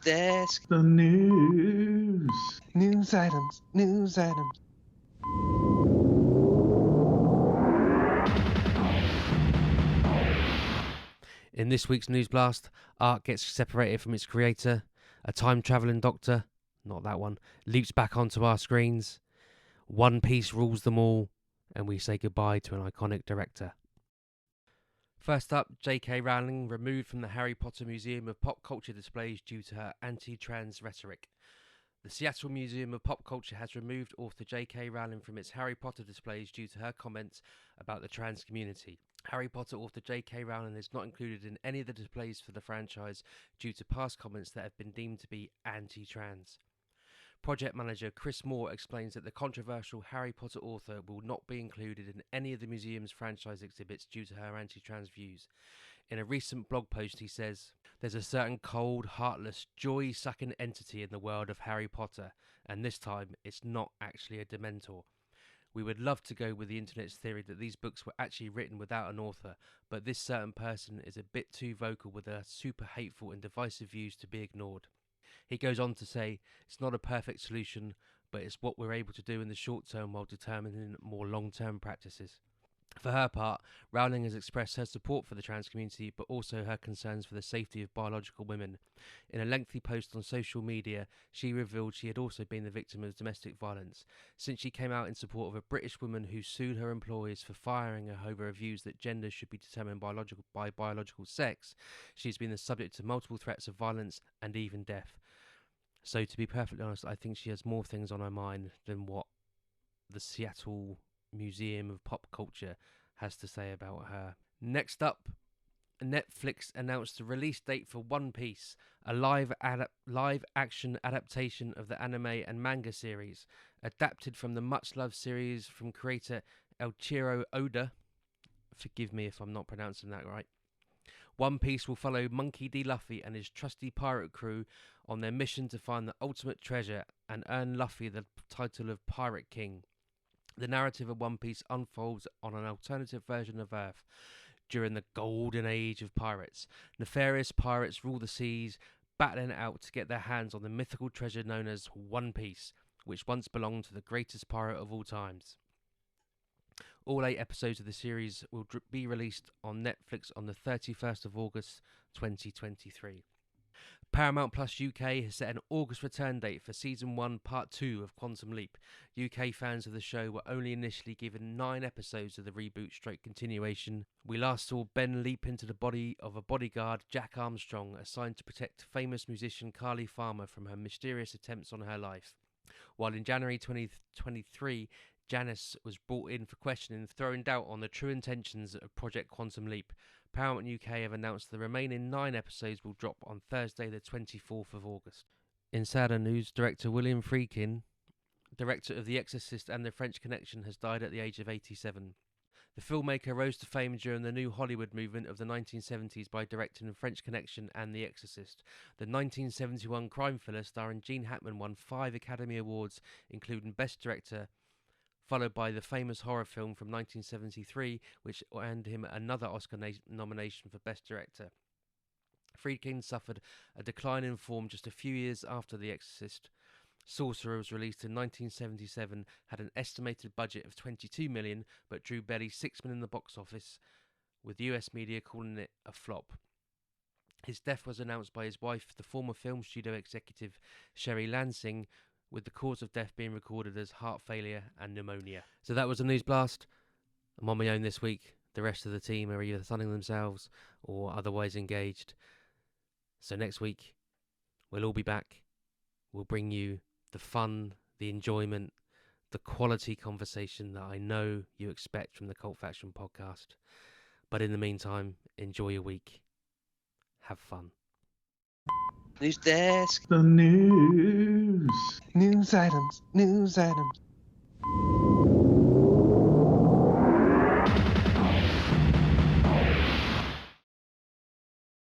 desk. The news. News items. News items. In this week's News Blast, art gets separated from its creator, a time-travelling doctor, not that one, leaps back onto our screens, One Piece rules them all, and we say goodbye to an iconic director. First up, J.K. Rowling removed from the Harry Potter Museum of Pop Culture displays due to her anti-trans rhetoric. The Seattle Museum of Pop Culture has removed author J.K. Rowling from its Harry Potter displays due to her comments about the trans community. Harry Potter author J.K. Rowling is not included in any of the displays for the franchise due to past comments that have been deemed to be anti-trans. Project manager Chris Moore explains that the controversial Harry Potter author will not be included in any of the museum's franchise exhibits due to her anti-trans views. In a recent blog post, he says, "There's a certain cold, heartless, joy-sucking entity in the world of Harry Potter, and this time it's not actually a Dementor. We would love to go with the internet's theory that these books were actually written without an author, but this certain person is a bit too vocal with their super hateful and divisive views to be ignored." He goes on to say, "It's not a perfect solution, but it's what we're able to do in the short term while determining more long-term practices." For her part, Rowling has expressed her support for the trans community, but also her concerns for the safety of biological women. In a lengthy post on social media, she revealed she had also been the victim of domestic violence. Since she came out in support of a British woman who sued her employers for firing her over her views that gender should be determined by biological sex, she's been the subject of multiple threats of violence and even death. So to be perfectly honest, I think she has more things on her mind than what the Seattle Museum of Pop Culture has to say about her. Next up, Netflix announced the release date for One Piece, a live-action adaptation of the anime and manga series, adapted from the much-loved series from creator Eiichiro Oda. Forgive me if I'm not pronouncing that right. One Piece will follow Monkey D. Luffy and his trusty pirate crew on their mission to find the ultimate treasure and earn Luffy the title of Pirate King. The narrative of One Piece unfolds on an alternative version of Earth during the golden age of pirates. Nefarious pirates rule the seas, battling it out to get their hands on the mythical treasure known as One Piece, which once belonged to the greatest pirate of all times. All 8 episodes of the series will be released on Netflix on the 31st of August 2023. Paramount Plus UK has set an August return date for Season 1 Part 2 of Quantum Leap. UK fans of the show were only initially given 9 episodes of the reboot/continuation. We last saw Ben leap into the body of a bodyguard, Jack Armstrong, assigned to protect famous musician Carly Farmer from her mysterious attempts on her life. While in January 2023, Janice was brought in for questioning, throwing doubt on the true intentions of Project Quantum Leap. Paramount UK have announced the remaining 9 episodes will drop on Thursday the 24th of August. In sadder news, director William Friedkin, director of The Exorcist and The French Connection, has died at the age of 87. The filmmaker rose to fame during the New Hollywood movement of the 1970s by directing The French Connection and The Exorcist. The 1971 crime thriller starring Gene Hackman won 5 Academy Awards, including Best Director, followed by the famous horror film from 1973, which earned him another Oscar nomination for Best Director. Friedkin suffered a decline in form just a few years after The Exorcist. Sorcerer was released in 1977, had an estimated budget of $22 million, but drew barely $6 million in the box office, with US media calling it a flop. His death was announced by his wife, the former film studio executive Sherry Lansing, with the cause of death being recorded as heart failure and pneumonia. So that was a News Blast. I'm on my own this week. The rest of the team are either sunning themselves or otherwise engaged. So next week, we'll all be back. We'll bring you the fun, the enjoyment, the quality conversation that I know you expect from the Cult Faction podcast. But in the meantime, enjoy your week. Have fun. News desk. The news. News items. News items.